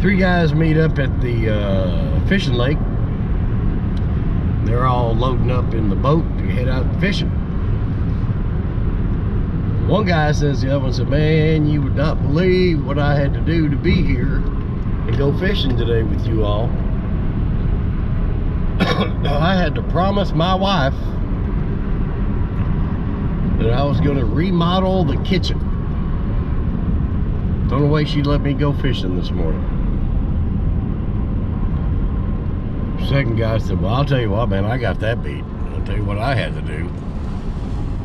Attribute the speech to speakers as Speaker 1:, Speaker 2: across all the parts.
Speaker 1: Three guys meet up at the fishing lake. They're all loading up in the boat to head out fishing. One guy says to the other one, said, "Man, you would not believe what I had to do to be here and go fishing today with you all. I had to promise my wife that I was going to remodel the kitchen. The only way she'd let me go fishing this morning." Second guy said, "Well, I'll tell you what, man, I got that beat. I'll tell you what I had to do.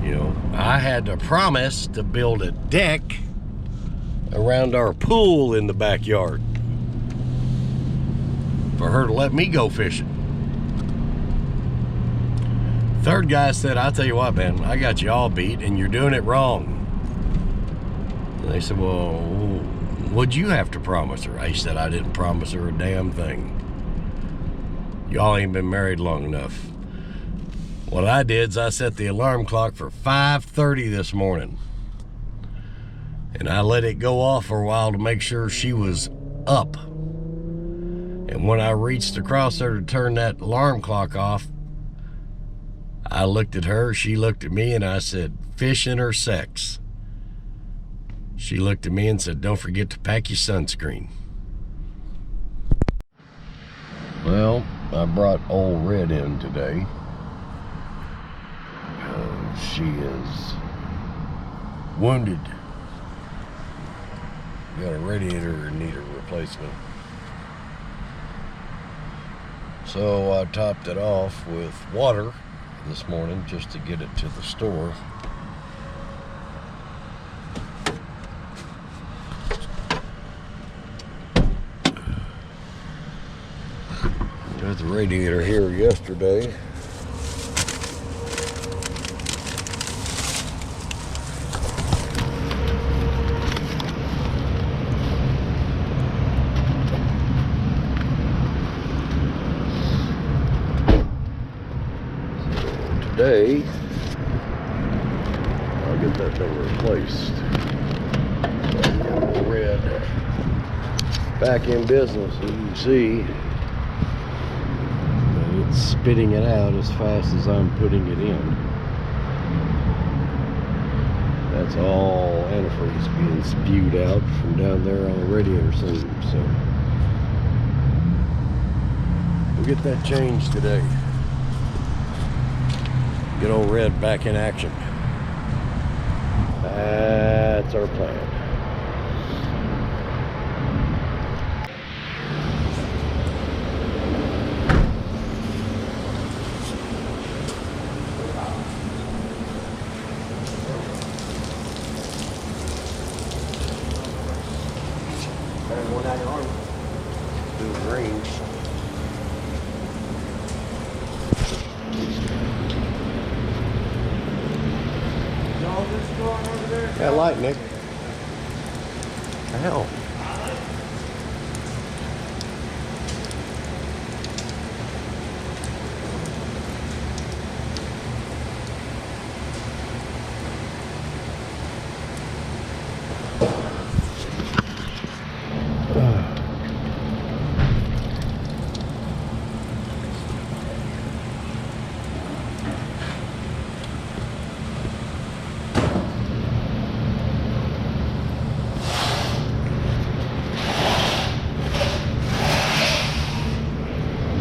Speaker 1: You know, I had to promise to build a deck around our pool in the backyard for her to let me go fishing." Third guy said, "I'll tell you what, man, I got you all beat and you're doing it wrong." And they said, "Well, what'd you have to promise her?" I said, "I didn't promise her a damn thing. Y'all ain't been married long enough. What I did is I set the alarm clock for 5:30 this morning. And I let it go off for a while to make sure she was up. And when I reached across there to turn that alarm clock off, I looked at her, she looked at me, and I said, 'Fishing or sex?' She looked at me and said, 'Don't forget to pack your sunscreen.'" Well, I brought old Red in today. She is wounded. Got a radiator in need of replacement. So I topped it off with water this morning just to get it to the store. Got the radiator here yesterday. Today, I'll get that thing replaced. So Red back in business, as you can see. It's spitting it out as fast as I'm putting it in. That's all antifreeze being spewed out from down there on the radiator seam. So we'll get that changed today. Get old Red back in action. That's our plan. That light, Nick. The hell?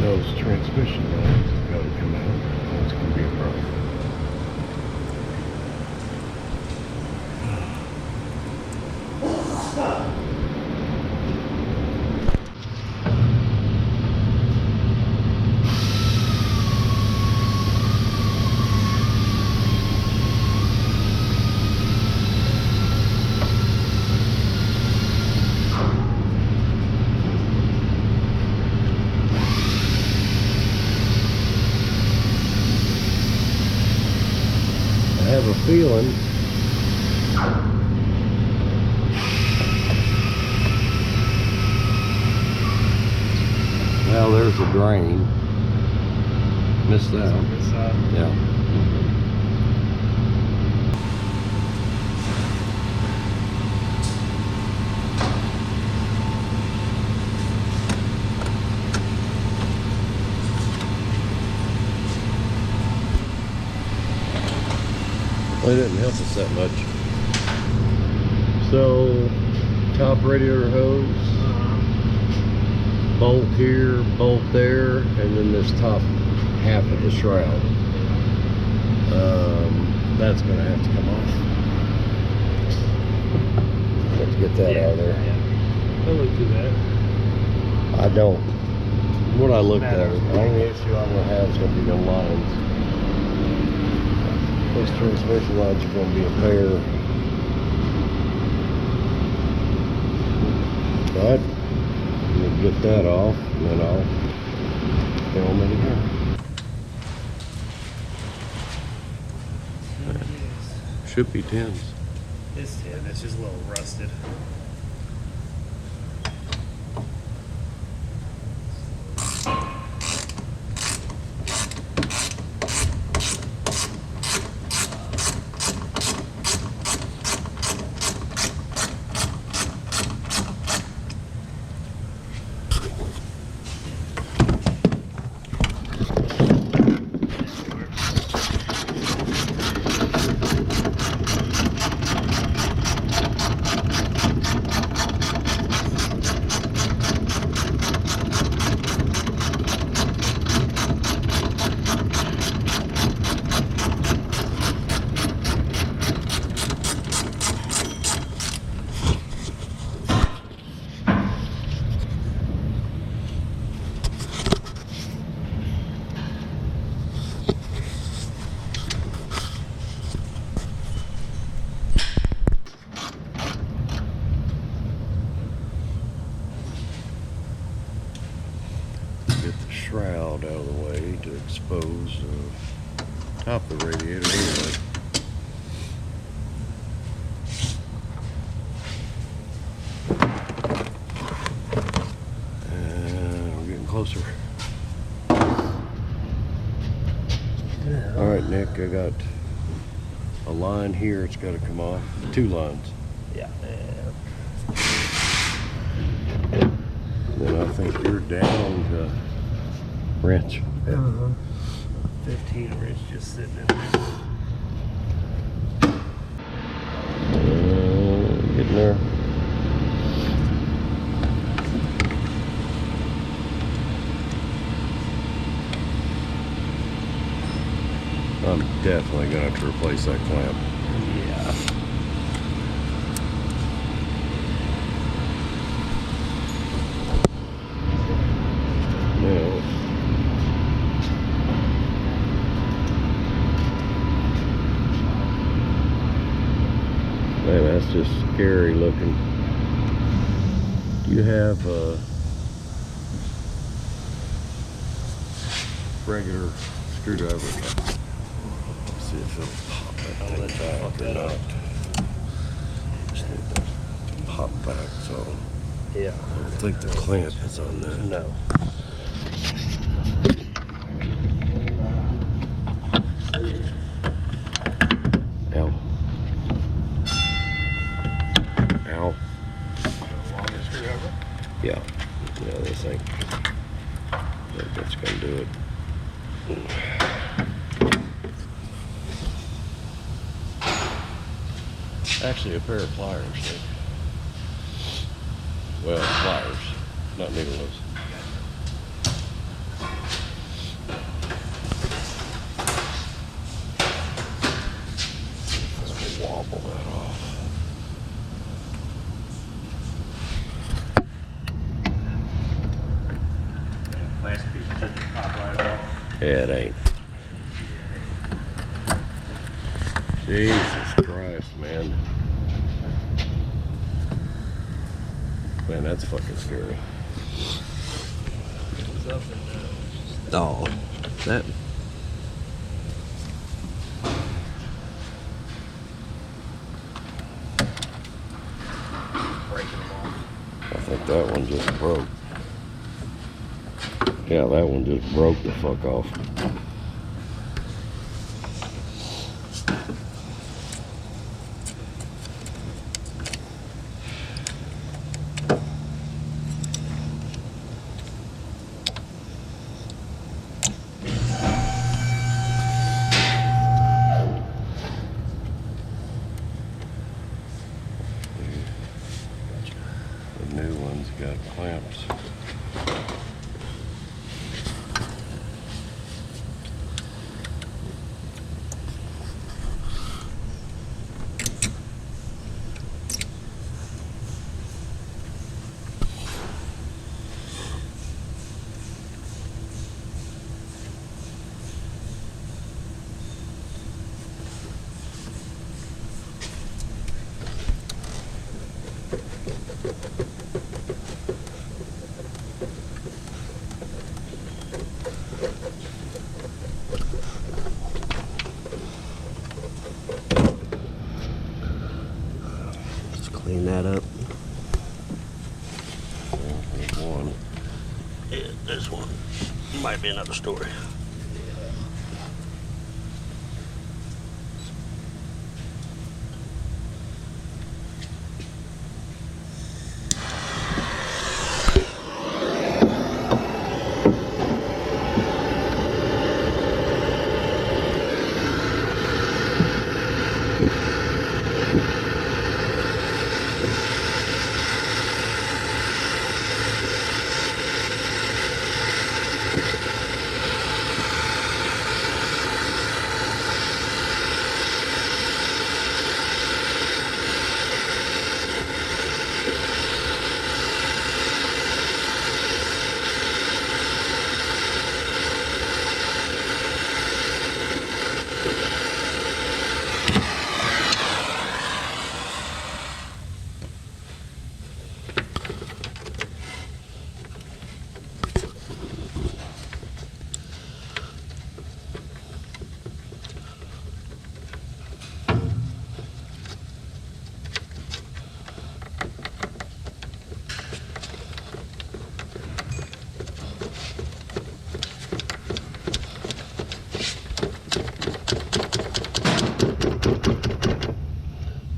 Speaker 1: Those transmission lines have got to come out. That's going to be a problem. I have a feeling well, there's a drain. Missed that. Yeah. really didn't help us that much. So, top radiator hose, bolt here, bolt there, and then this top half of the shroud. That's going to have to come off. Have to get that out of there.
Speaker 2: Yeah. Don't look too bad.
Speaker 1: I don't. What I looked at, the only issue I'm going to have is going to be the lines. Those transmission lines are going to be a pair. But we'll get that off, and then I'll film it again. Should be 10s.
Speaker 2: It's 10. It's just a little rusted.
Speaker 1: Shroud out of the way to expose the top of the radiator anyway. And we're getting closer. Alright, Nick, I got a line here, it's got to come off. 2 lines.
Speaker 2: Yeah.
Speaker 1: Then I think you're down to wrench.
Speaker 2: 15 wrench just sitting in there.
Speaker 1: Getting there. I'm definitely going to have to replace that clamp.
Speaker 2: Yeah.
Speaker 1: Yeah. Man, that's just scary looking. Do you have a regular screwdriver? Let's see if it'll pop that thing back or not. Just need to pop back, so
Speaker 2: Yeah.
Speaker 1: I don't think the clamp is on that.
Speaker 2: No.
Speaker 1: Ow. Ow. Yeah. Yeah, this thing. I think that's gonna do it. Actually, a pair of pliers, Nick. Well, pliers, not needles. Let's wobble that off.
Speaker 2: Last piece just pop right off.
Speaker 1: Yeah, it ain't. Jesus Christ, man. Man, that's fucking scary. Oh, that. I think that one just broke. Yeah, that one just broke the fuck off. one's got clamps.
Speaker 3: Clean that up.
Speaker 1: There's one.
Speaker 3: Yeah, this one might be another story.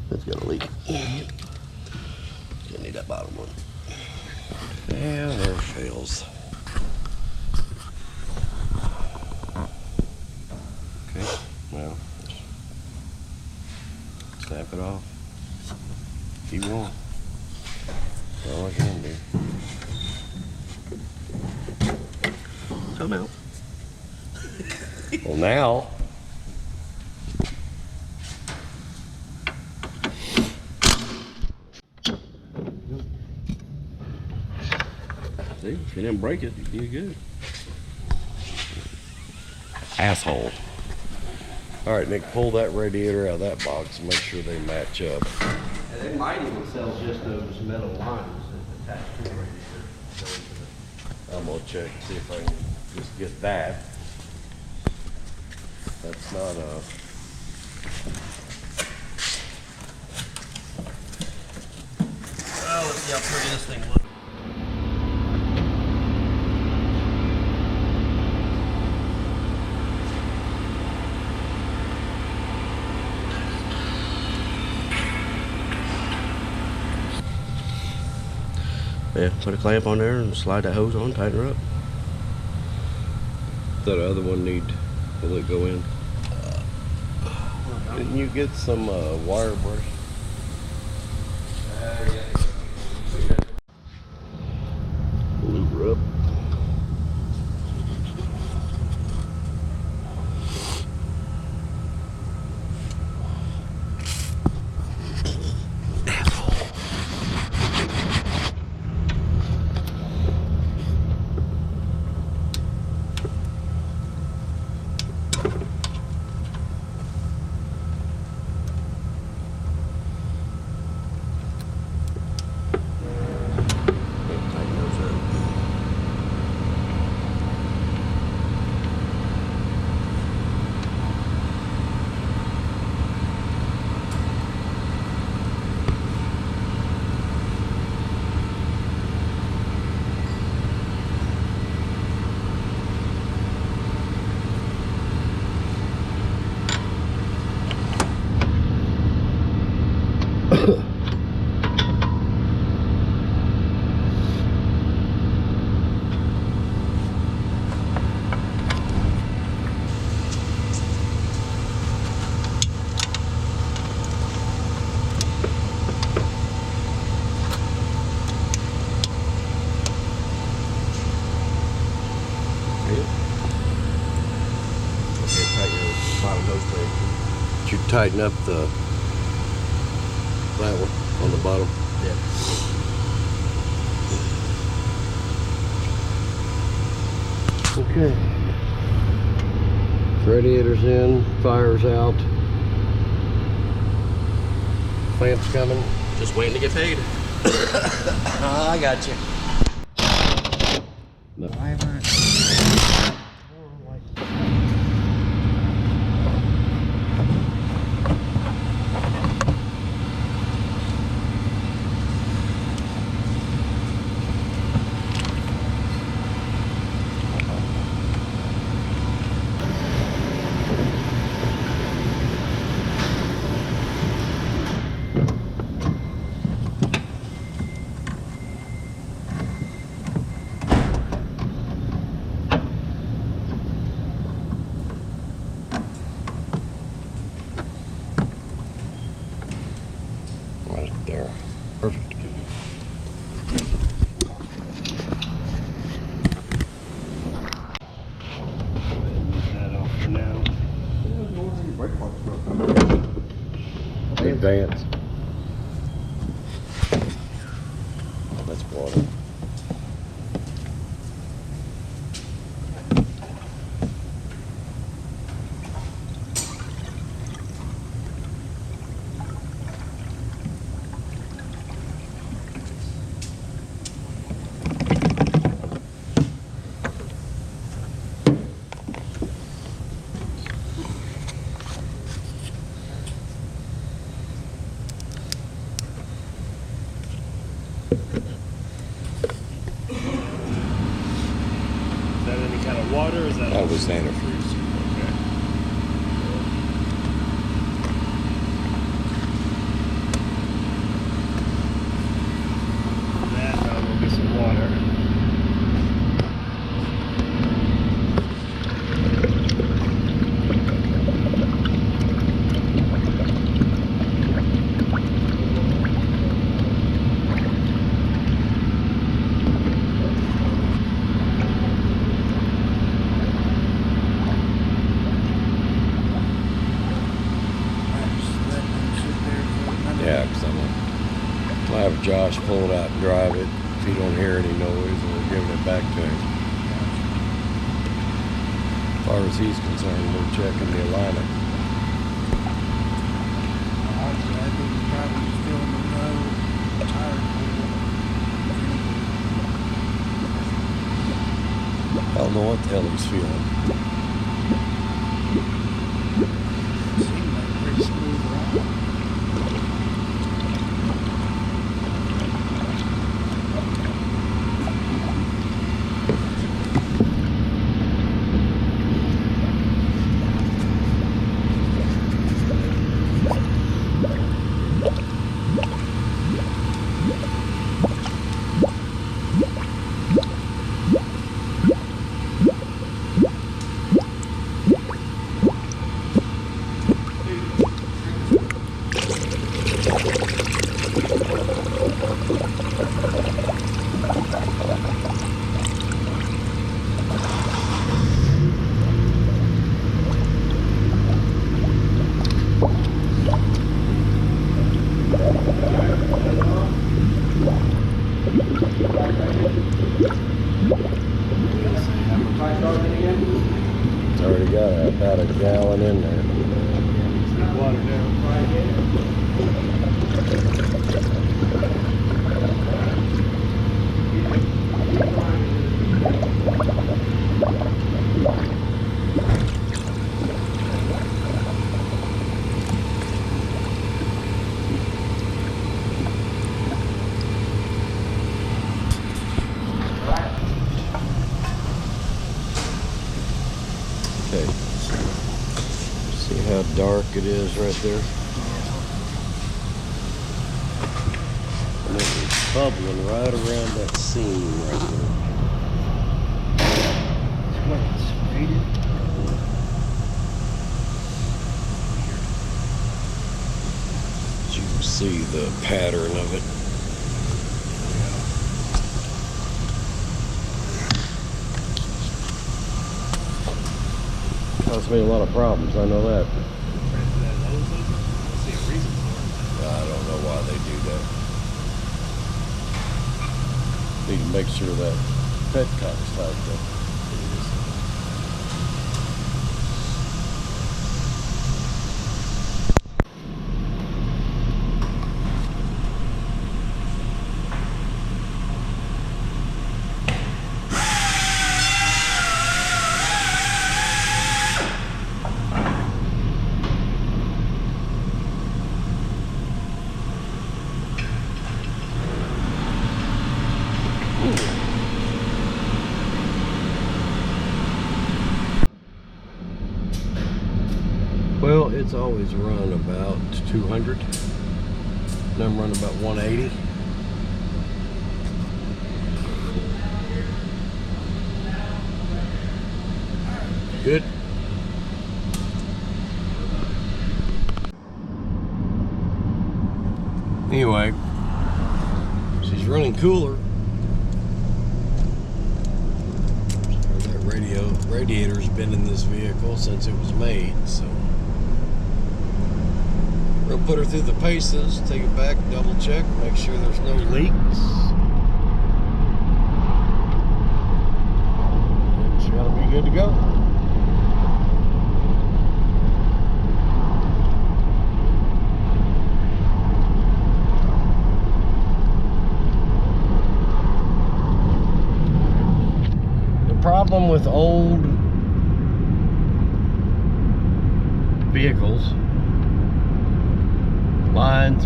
Speaker 3: That's got a leak. Gonna need that bottom one.
Speaker 1: Yeah, there fails. Okay, well, snap it off. Keep going. That's all I can do.
Speaker 3: Come out.
Speaker 1: Well, now.
Speaker 3: See, if you didn't break it, you did good.
Speaker 1: Asshole. All right, Nick, pull that radiator out of that box and make sure they match up.
Speaker 3: And they might even sell just those metal lines that attach to the radiator.
Speaker 1: I'm gonna check and see if I can just get that. That's not a.
Speaker 3: Well, let's see how pretty this thing looks. Yeah, put a clamp on there and slide that hose on, tighten her up.
Speaker 1: That other one need, will it go in? Didn't you get some wire brush?
Speaker 3: Lube her up. Tighten those up.
Speaker 1: tighten up that one on the bottom.
Speaker 3: Yeah.
Speaker 1: Okay. Radiator's in, fire's out. Clamp's coming.
Speaker 3: Just waiting to get paid.
Speaker 1: I got you. No. Right there. Perfect.
Speaker 2: Move that off for now.
Speaker 1: Advance. That's water.
Speaker 2: Is that any kind of water or is that?
Speaker 1: That was antifreeze.
Speaker 2: Okay. That will be some water.
Speaker 1: Yeah, because I'll have Josh pull it out and drive it. If he don't hear any noise, we're giving it back to him. As far as he's concerned, we're checking the alignment. I don't know what the hell he's feeling. It's already got about a gallon in there.
Speaker 2: Water now.
Speaker 1: Okay. See how dark it is right there? And it is bubbling right around that seam right there. You can see the pattern of it. Caused me a lot of problems, I know that.
Speaker 2: That hose
Speaker 1: Need to make sure that petcock's tightened up. Well, it's always run about 200. And I'm running about 180. Good. Anyway, she's running cooler. That radiator's been in this vehicle since it was made, so we'll put her through the paces, take it back, double check, make sure there's no leaks. And she ought to be good to go. The problem with old vehicles,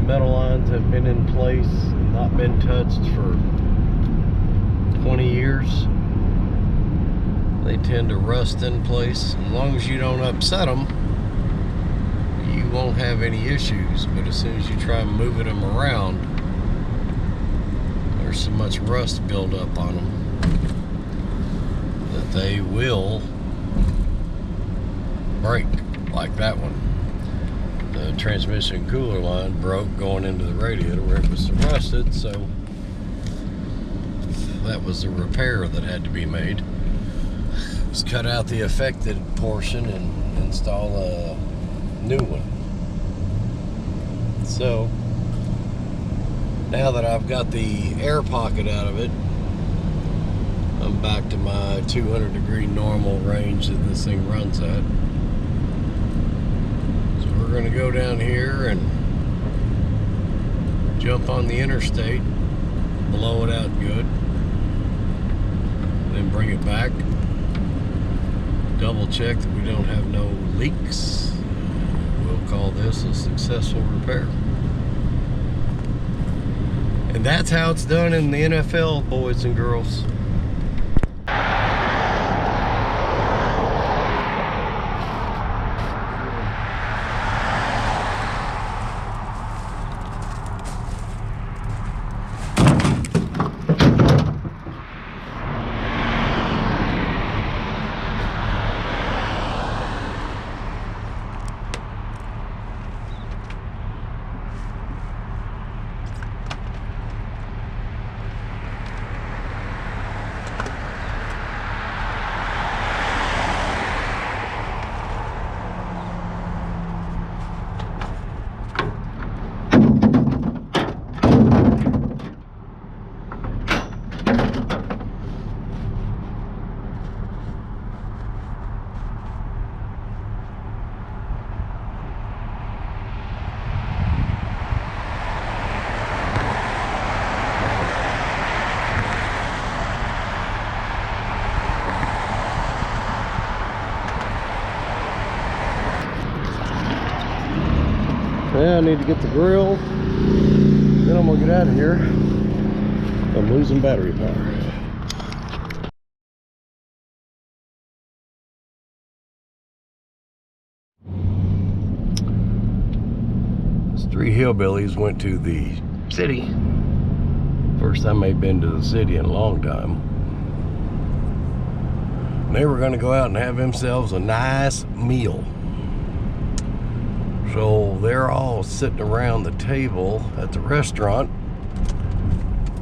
Speaker 1: metal lines have been in place and not been touched for 20 years. They tend to rust in place. As long as you don't upset them, you won't have any issues. But as soon as you try moving them around, there's so much rust build up on them that they will break, like that one. The transmission cooler line broke going into the radiator where it was rusted, so that was the repair that had to be made. Just cut out the affected portion and install a new one. So now that I've got the air pocket out of it, I'm back to my 200-degree normal range that this thing runs at. We're going to go down here and jump on the interstate, blow it out good, then bring it back, double check that we don't have no leaks. We'll call this a successful repair. And that's how it's done in the NFL, boys and girls. Yeah, I need to get the grill, then I'm gonna get out of here. I'm losing battery power. These three hillbillies went to the city. First time they'd been to the city in a long time. They were gonna go out and have themselves a nice meal. So they're all sitting around the table at the restaurant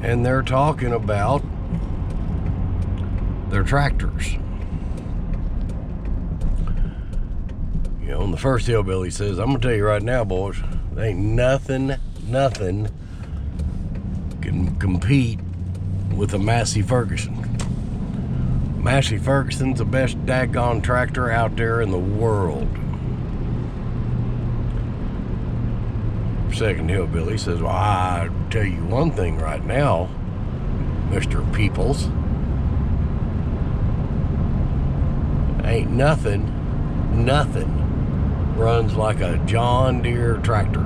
Speaker 1: and they're talking about their tractors. You know, and the first hillbilly says, I'm gonna tell you right now, boys, there ain't nothing can compete with a Massey Ferguson. Massey Ferguson's the best daggone tractor out there in the world. Second hillbilly says, well, I tell you one thing right now, Mr. Peoples. Ain't nothing runs like a John Deere tractor.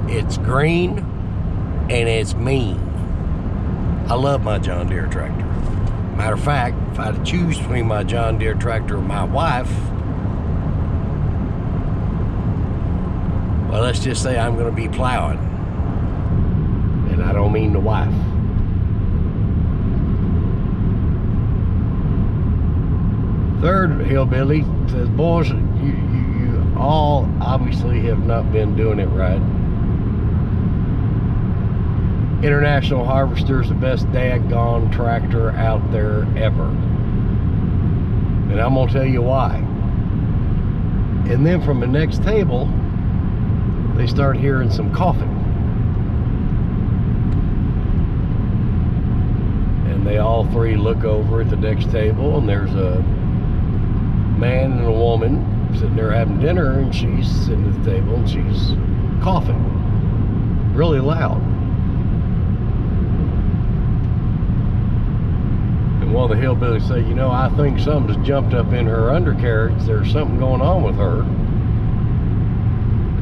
Speaker 1: It's green and it's mean. I love my John Deere tractor. Matter of fact, if I had to choose between my John Deere tractor and my wife, well, let's just say I'm going to be plowing. And I don't mean the wife. Third hillbilly says, boys, you all obviously have not been doing it right. International Harvester is the best daggone tractor out there ever. And I'm going to tell you why. And then from the next table, they start hearing some coughing. And they all three look over at the next table, and there's a man and a woman sitting there having dinner, and she's sitting at the table and she's coughing really loud. And one of the hillbillies say, you know, I think something's jumped up in her undercarriage. There's something going on with her.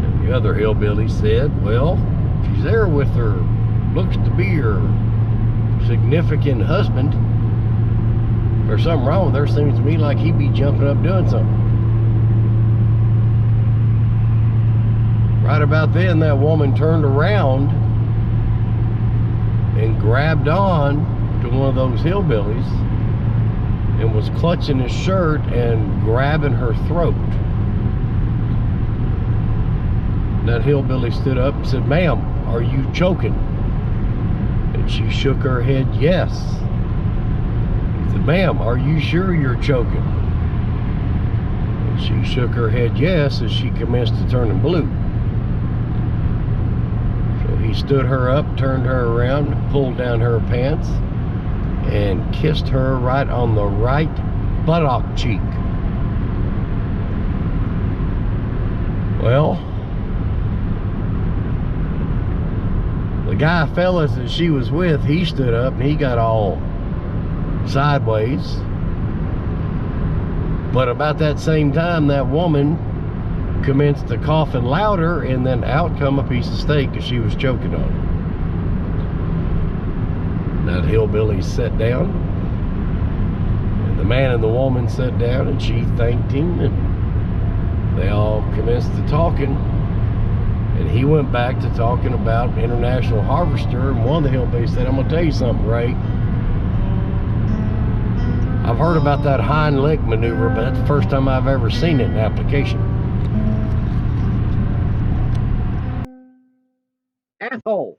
Speaker 1: And the other hillbilly said, well, she's there with her, looks to be her significant husband. There's something wrong with her. Seems to me like he'd be jumping up doing something. Right about then, that woman turned around and grabbed on to one of those hillbillies and was clutching his shirt and grabbing her throat. That hillbilly stood up and said, ma'am, are you choking? And she shook her head, yes. He said, ma'am, are you sure you're choking? And she shook her head, yes, as she commenced to turn blue. So he stood her up, turned her around, pulled down her pants, and kissed her right on the right buttock cheek. Well, the guy fellas that she was with, he stood up and he got all sideways. But about that same time, that woman commenced to coughing louder, and then out come a piece of steak because she was choking on it. That hillbilly sat down, and the man and the woman sat down, and she thanked him, and they all commenced to talking. And he went back to talking about International Harvester, and one of the hillbillies said, I'm going to tell you something, Ray. I've heard about that hind leg maneuver, but that's the first time I've ever seen it in application. Asshole.